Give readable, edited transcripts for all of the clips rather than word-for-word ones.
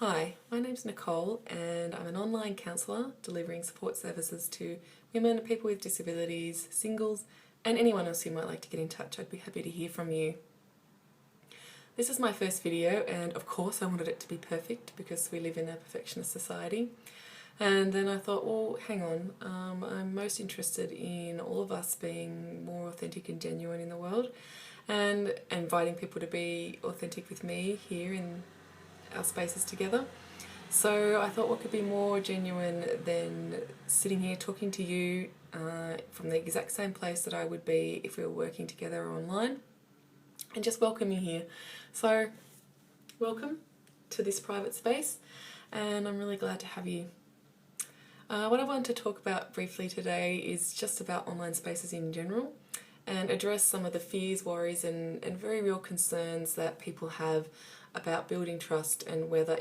Hi, my name's Nicole and I'm an online counsellor delivering support services to women, people with disabilities, singles and anyone else who might like to get in touch. I'd be happy to hear from you. This is my first video and of course I wanted it to be perfect because we live in a perfectionist society. And then I thought, well, hang on, I'm most interested in all of us being more authentic and genuine in the world and inviting people to be authentic with me here in our spaces together. So I thought what could be more genuine than sitting here talking to you from the exact same place that I would be if we were working together online and just welcome you here. So welcome to this private space and I'm really glad to have you. What I wanted to talk about briefly today is just about online spaces in general and address some of the fears, worries and very real concerns that people have about building trust and whether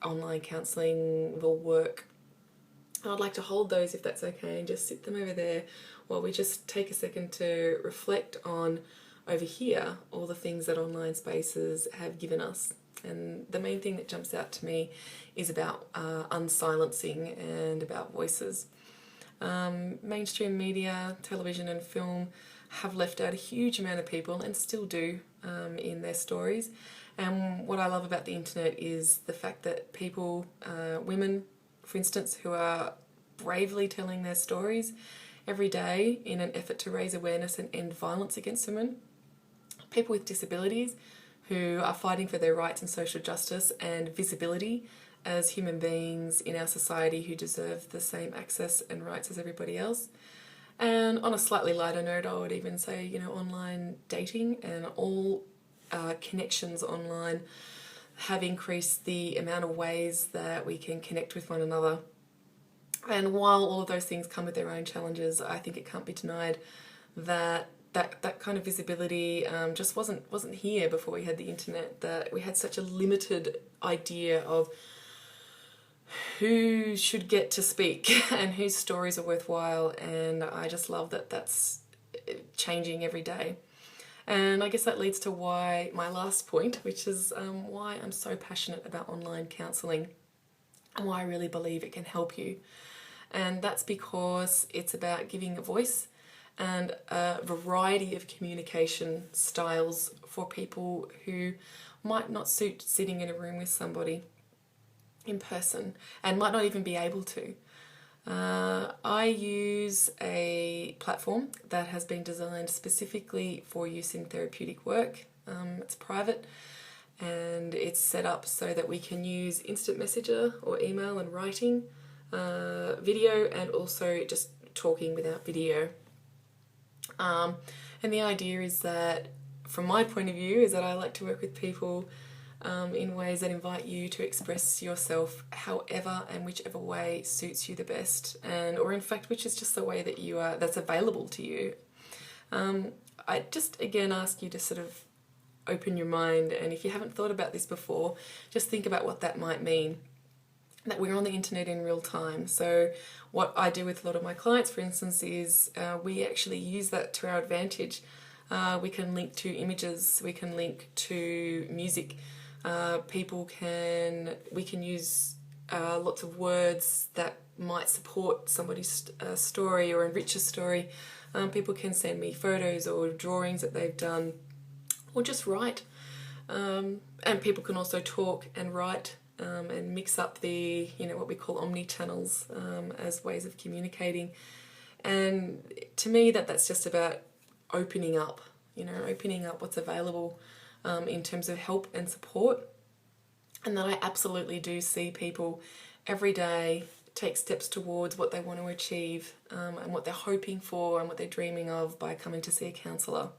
online counselling will work. I'd like to hold those if that's okay and just sit them over there while we just take a second to reflect on over here all the things that online spaces have given us. And the main thing that jumps out to me is about unsilencing and about voices. Mainstream media, television and film have left out a huge amount of people and still do in their stories. And what I love about the internet is the fact that people, women for instance, who are bravely telling their stories every day in an effort to raise awareness and end violence against women, people with disabilities who are fighting for their rights and social justice and visibility as human beings in our society who deserve the same access and rights as everybody else. And on a slightly lighter note, I would even say, you know, online dating and all connections online have increased the amount of ways that we can connect with one another. And while all of those things come with their own challenges, I think it can't be denied that that kind of visibility just wasn't here before we had the internet, that we had such a limited idea of who should get to speak and whose stories are worthwhile, and I just love that that's changing every day. And I guess that leads to why my last point, which is why I'm so passionate about online counselling and why I really believe it can help you. And that's because it's about giving a voice and a variety of communication styles for people who might not suit sitting in a room with somebody in person and might not even be able to. I use a platform that has been designed specifically for use in therapeutic work. It's private and it's set up so that we can use instant messenger or email and writing, video and also just talking without video. And the idea is that, from my point of view, is that I like to work with people in ways that invite you to express yourself however and whichever way suits you the best, and or in fact which is just the way that you are, that's available to you. I just again ask you to sort of open your mind, and if you haven't thought about this before, just think about what that might mean. That we're on the internet in real time. So what I do with a lot of my clients, for instance, is we actually use that to our advantage. We can link to images, we can link to music. We can use lots of words that might support somebody's story or enrich a story. People can send me photos or drawings that they've done, or just write. And people can also talk and write and mix up the, you know, what we call omni-channels as ways of communicating. And to me that's just about opening up, you know, opening up what's available in terms of help and support. And that I absolutely do see people every day take steps towards what they want to achieve and what they're hoping for and what they're dreaming of by coming to see a counsellor.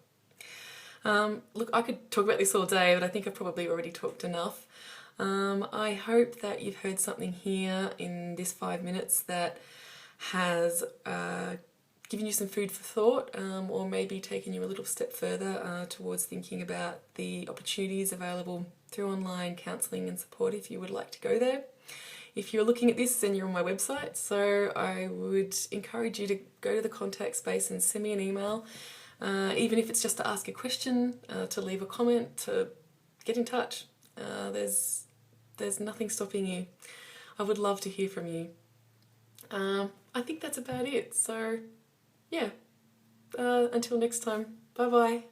Look, I could talk about this all day, but I think I've probably already talked enough. I hope that you've heard something here in this 5 minutes that has given you some food for thought, or maybe taken you a little step further towards thinking about the opportunities available through online counselling and support if you would like to go there. If you're looking at this, then you're on my website, so I would encourage you to go to the contact space and send me an email, even if it's just to ask a question, to leave a comment, to get in touch. There's There's nothing stopping you. I would love to hear from you. I think that's about it. So, yeah, until next time, bye bye.